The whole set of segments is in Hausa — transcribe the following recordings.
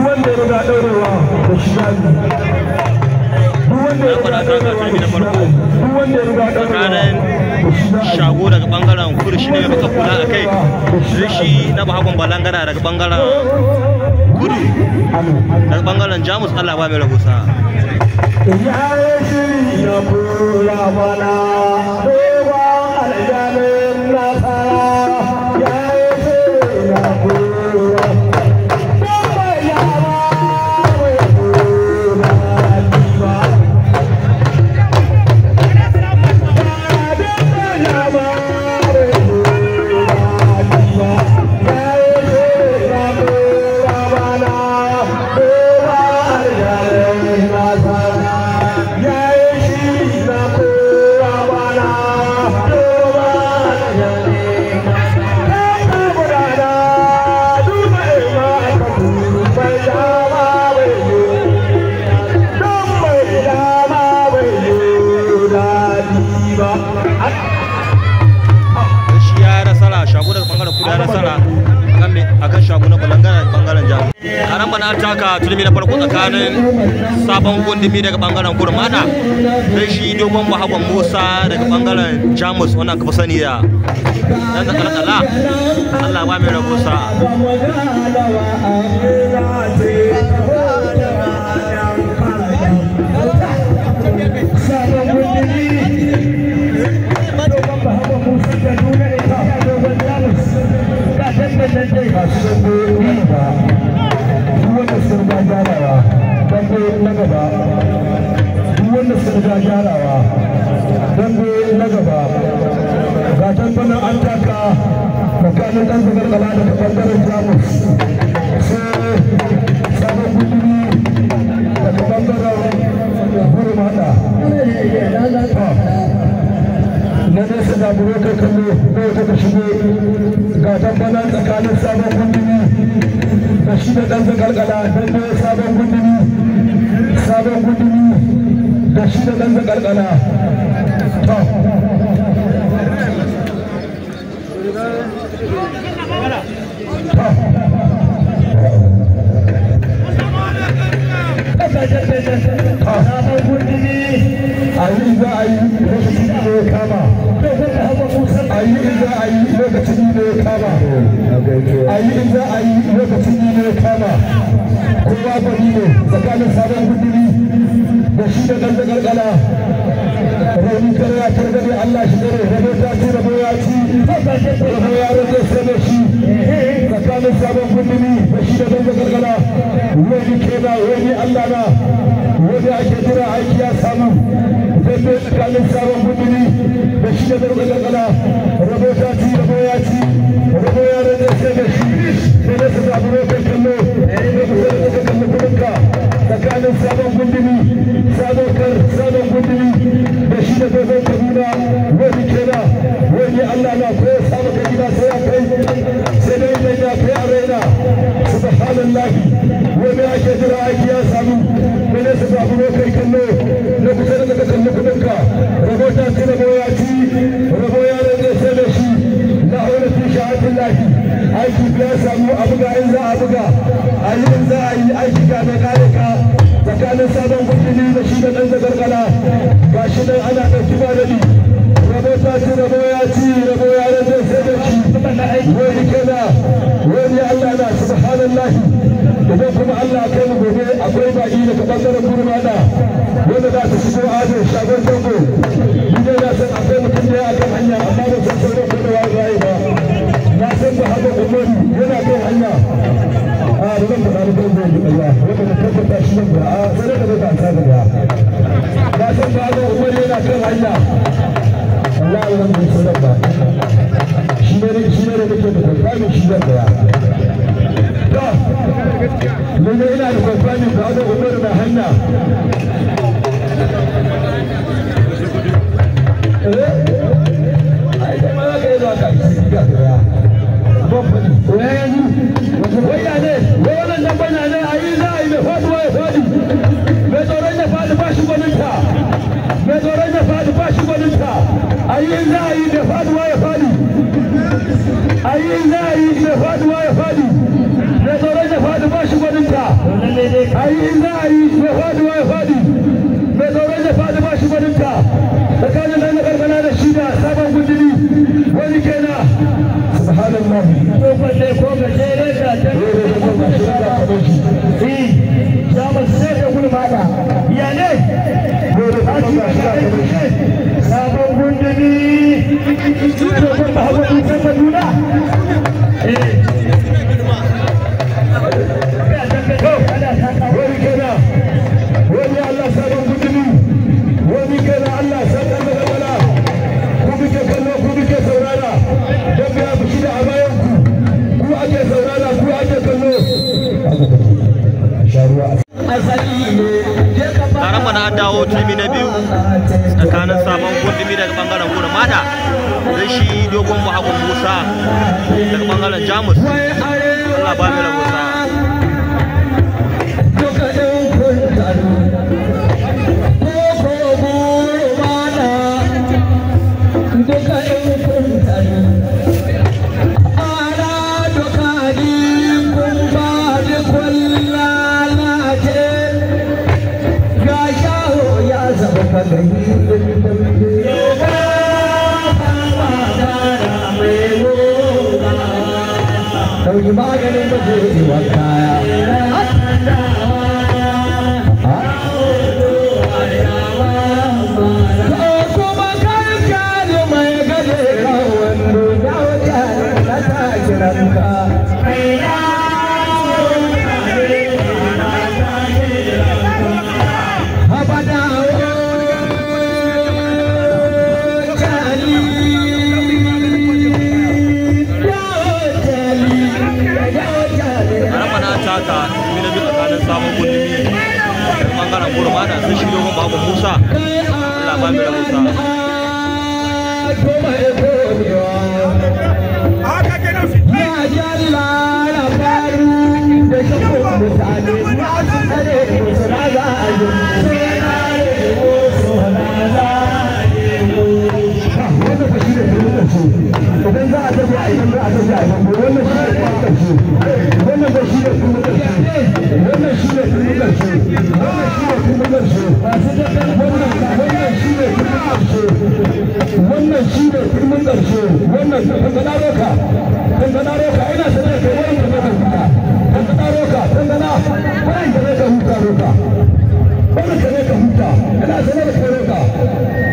wanda ya riga ɗaurewa da shiga tsakanin shago daga bangaren kudu shi ne mai baka kula a kai rishi na bahagon balangana daga bangaren kudu daga bangaren jamus Allah ba mai rahusa turmi na farko tsakanin sabon gundumi daga bangaren kurmana da shi dogon bahagon musa daga bangaren jamus wannan kafa sani da dan da kalkala Allah ba mai rabusa an taka tsakanin ɗan zagargala daga ɓangaren jamus sai sabon gudumi daga ɓangaren gurmada na nesa da buro kai kallo na wata ka shigo ga tambana tsakanin sabon gudumi da shi da ɗan zagargala don ne sabon gudumi da shi da ɗan zagargala tsakanin sabon guduri da shi da ɗan zagargala rauni kare ya targaɗe Allah shi dare rabo ta ci rabo ya ci rabo ya rage sai da shi tsakanin sabon guduri da shi da ɗan zagargala wani kena wani Allah na wani ake jira aiki ya samu zai tsakanin sabon guduri da shi da ɗan zagargala rabo ta ci rabo ya ci rabo ya rage sai da shi sai da su zaɓi kai kallo da kusa da suka kalli kudinka tsakanin sabon gundumi sabon gundumi da shi da dogon kaduna wani kena wani Allah na ko ya samu ka gida sai ya kai sai dai mai ya kai a raina subhanallahi wani ake jira aiki ya samu wani su zaɓi kai kallo na kusa da suka kalli kudinka rabota ce rabo ya ci rabo ya rage sai da shi na aure fi sha'atin lahi aiki ya samu a buga in za a buga a yi in za a yi aiki ga mai kare ka tsakanin sabon guduni da shi da ɗan zagargala ga shi nan ana ɗauki ba da ni rabo ta ci rabo ya ci rabo ya rage sai da shi wani kena wani Allah na subhanallahi idan kuma Allah kai mu gobe akwai baki daga ɓangaren gurmana wanda za ta shigo ado shagon tango ni dai na san akwai mutum da ya akan hanya amma ba san sauran ko da waye ba na san ba haka umaru yana kan hanya a da zan faɗa da kan zai Allah wanda na tabbata shi nan ba a sai da ba ta da ba na san ba haka umaru yana kan hanya Allah ya ran shi nan ba shi ne da nake da kwalfani shi zan da to lalle ina da kwalfani ba haka umaru na hanya ai da ma ka yi zuwa ka shi ga ya waya ne wannan dan bana ne ayi za a yi mai faduwa ya fadi mai tsoron ya fadi ba shi gwaninta mai tsoron ya fadi ba shi gwaninta ayi za a yi mai faduwa ya fadi ayi za a yi mai faduwa ya fadi mai tsoron ya fadi ba shi gwaninta ayi za a yi ya faɗi wa ya faɗi mai tsoron ya faɗi ba shi gwaninta tsakanin nan na gargana da shi da sabon gundumi wani kenan subhanallah ko kwalle ko gajere da ta jamus sai da gulmada ya ne sabon gundumi dogon ba hawa dutsen kaduna wani kenan wani Allah sabon gudumi wani kenan Allah sabon da gabala ku bike kallo ku bike saurara don biya fushi da a bayan ku ake saurara ku ake kallo taron mana an dawo turmi na biyu tsakanin sabon gundumi daga bangaren gurmada da shi dogon bahagon musa daga bangaren jamus. Allah ba mai rabusa Dauki maganin da zai yi wa kaya. Kuma kayan kyale mai gade kawon duniya wajen na ta kiranka. sabon gundumi daga bangaren gurmada sun shi dogon babu musa. Allah ba mai rabusa idan za a tafi a idan za a tafi a idan wannan shi ne kuma ƙarshe wannan shi ne kuma ƙarshe wannan shi ne kuma ƙarshe wannan shi ne kuma ƙarshe wannan shi ne kuma ƙarshe wannan tangana roka ina sanar da wani da zai huta tangana roka tangana wani da zai huta roka wani da zai huta ina sanar da roka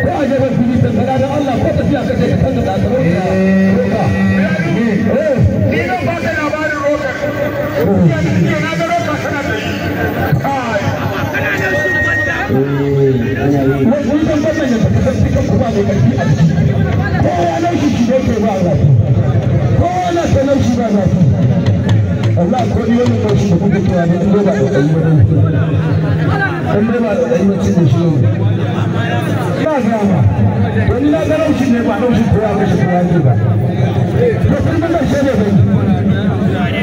ko a jabar fili tangana da Allah ko tafiya ka ce ka tangana da roka ni zan baka labarin roka na ga roka kana da shi wani zan baka ya tafi kan cikin kuma mai ƙarfi a ciki kowa nan shi ne ke ba zafi kowa na ta nan shi ba zafi Allah ko ni wani ƙarshe da kuka cewa ne in dai ba da ƙarfi ba in dai ba da ƙarfi ba cin shi ne ba gama wani na ga raushi ne ba raushi kowa ba shi kowa ne ba to kuma nan shi ne bai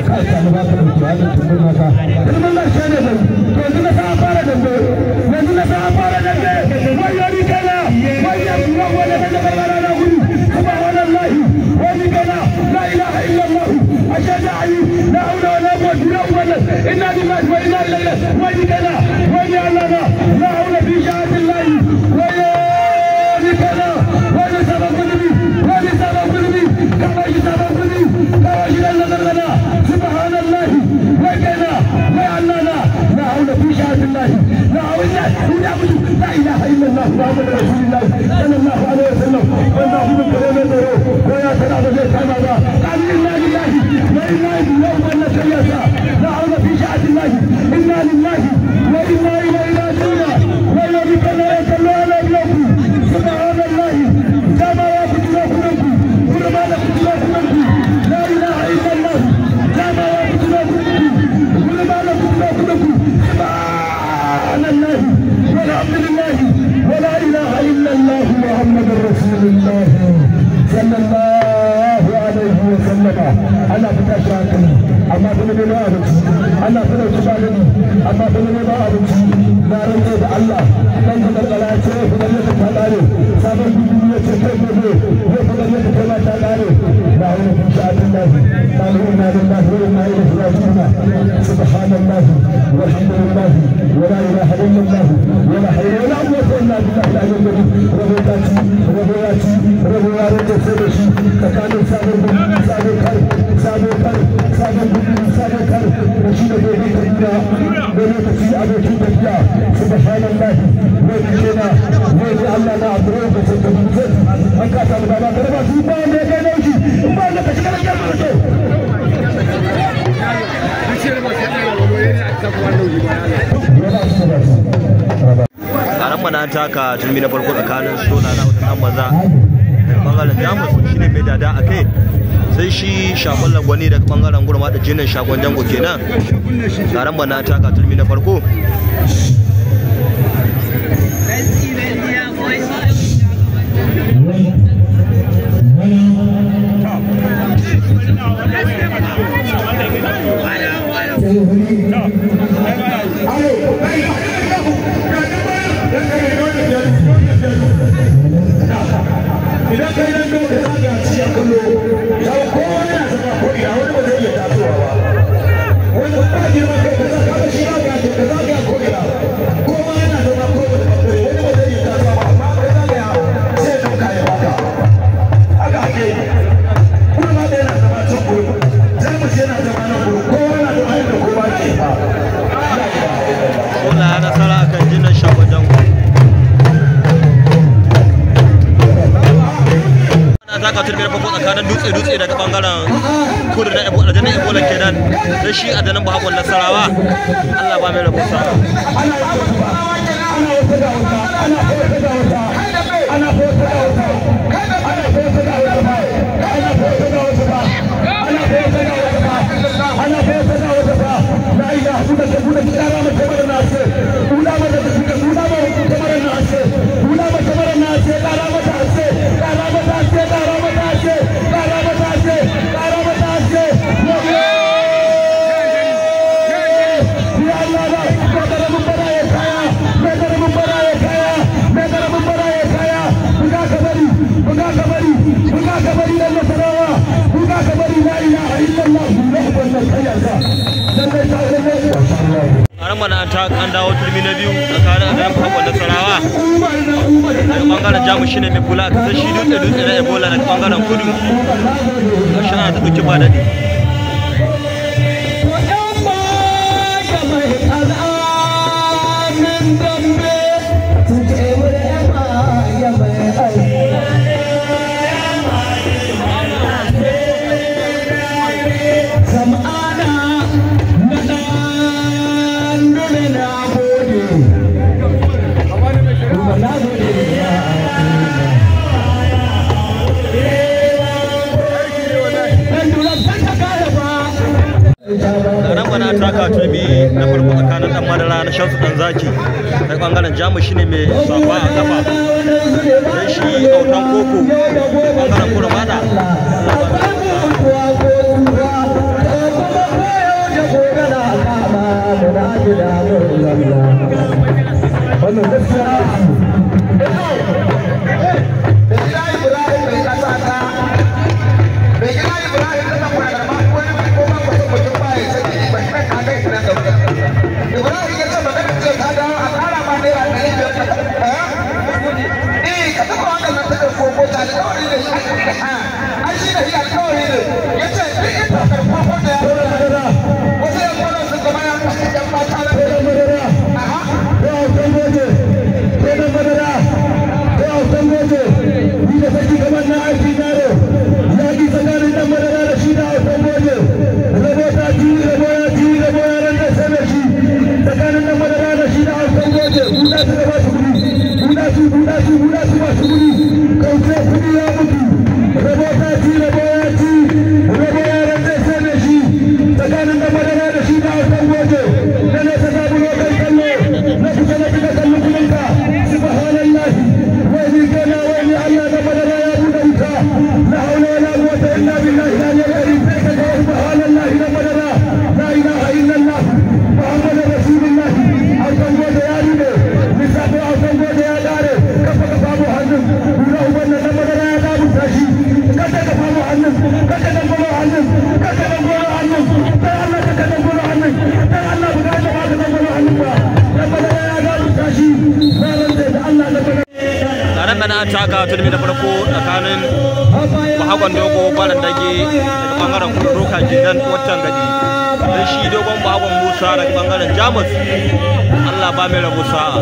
ka samu ba ka mutu hannun tumbin maka kuma nan shi ne bai to yanzu na sa fara dambe wayo ni kana wayo ruwa wala da gabara na gudu subhanallahi wa ni kana la ilaha illallah ashhadu an la hawla wala quwwata illa billah inna lillahi wa inna ilaihi raji'un wa ni kana wa ni allana la hawla fi sha'atillahi wayo ni kana wa ni sababuni kama shi sababuni kama shi allana subhanallahi wa kana wa allana la hawla fi sha'atillahi la hawla لا إله إلا الله محمد رسول الله صلى الله عليه وسلم والله من كلمة ويا سلام زي سلام قال إنا لله وإنا إليه يوم أن سياسة لا حول في شاعة الله إنا لله وإنا إليه راجعون ويوم كلا يكلوا على أبيكم سبحان الله كما يأخذ لكم ولما لكم لا إله إلا الله كما يأخذ لكم ولما لكم سبحان الله والحمد لله ولا اله الا الله محمد رسول الله صلى الله عليه وسلم. انا بتشاكل اما بني ما ابتي انا بني شبالي اما بني ما ابتي لا رجع الله كان القلعه شيخ بني تطالع صابر بني شيخ بني بني تطالع لا هو في شاء الله قالوا انا لله وانا اليه راجعون سبحان الله والحمد لله الله ولا اله الا الله ولا حول ولا قوه الا بالله العلي العظيم ربوتاتي ربوياتي ربويات سبشي تكانو سابر سابر رشيد بيبي كبيرا بلوتي ابوكي بيبيا سبحان الله وجهنا وجه الله نعبره بسكبوزت اكاتا بابا كرما سيبا ميكانوجي وبانا كشكرا جامعته taron mana taka turmi na farko tsakanin sona na wata dan maza bangaren jamus shine mai dada a kai sai shi shagon lagwani daga bangaren gurma da jinin shagon jango kenan taron mana taka turmi na farko idan kai nan da ka zaga ci a kallo ya kowa yana zama ko ina wani ba zai iya tasowa ba wani ba girma kai ka zaga shi ba ga ka zaga ko ina kowa yana zama ko wani bangare wani ba zai iya tasowa ba amma kai zaga ya sai dauka ya baka haka ake yi kuma ma da yana zama can gurin jamus yana zama nan gurin kowa yana zama yadda kowa ke ba Ola ya nasara akan jinin shagon jango taka turmi na farko tsakanin dutse daga bangaren kudu na ebola kenan da shi a danin bahagon nasarawa Allah ba mai rabusa an dawo turmi na biyu tsakanin adamin bahagon nasarawa daga bangaren jamus shine mai kula ta shi dutse na ebola daga bangaren kudu a shi ana ta ɗauki ba daɗi taka turmi na farko tsakanin dan madara na shamsu dan zaki daga bangaren jamus shine mai safa a kafa dan shi autan koko bangaren kurmada wannan gaskiya Allah mana an taka turmi na farko tsakanin Bahagon Dogo Baran Dage daga bangaren Roka kenan waccan gadi dan shi dogon Bahagon Musa daga bangaren Jamus. Allah ba mai rabu sa'a.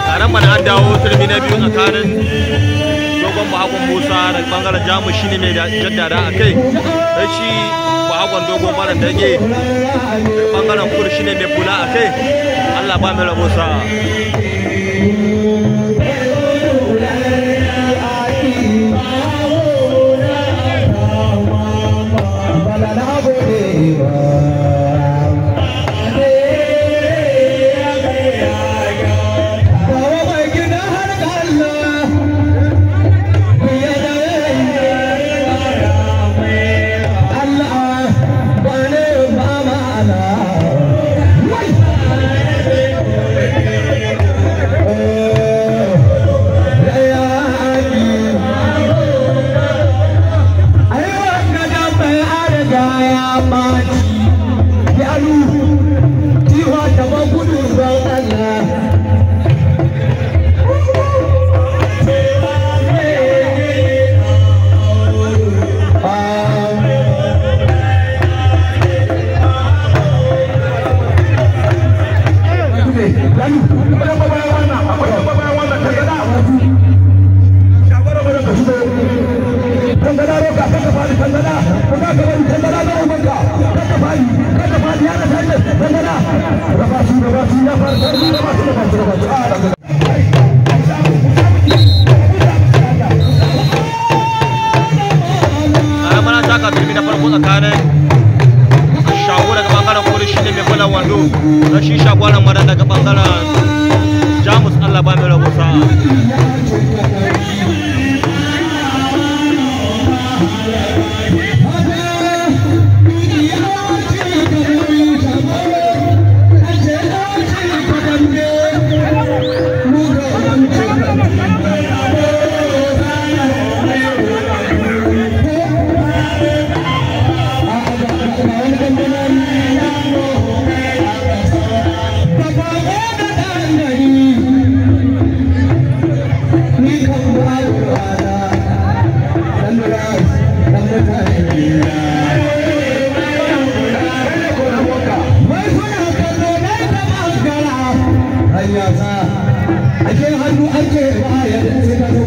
Karan mana an dawo turmi na biyu tsakanin dogon Bahagon Musa daga bangaren Jamus shine mai jaddada a kai dan shi Bahagon Dogon Baran Dage daga bangaren Kudu shine mai kula a kai. Allah ba mai rabo sa'a. ado na shi shagwaran mara daga bangaren Jamus. Allah ba mai rabo sa'a. ake hannu ake baya sai ka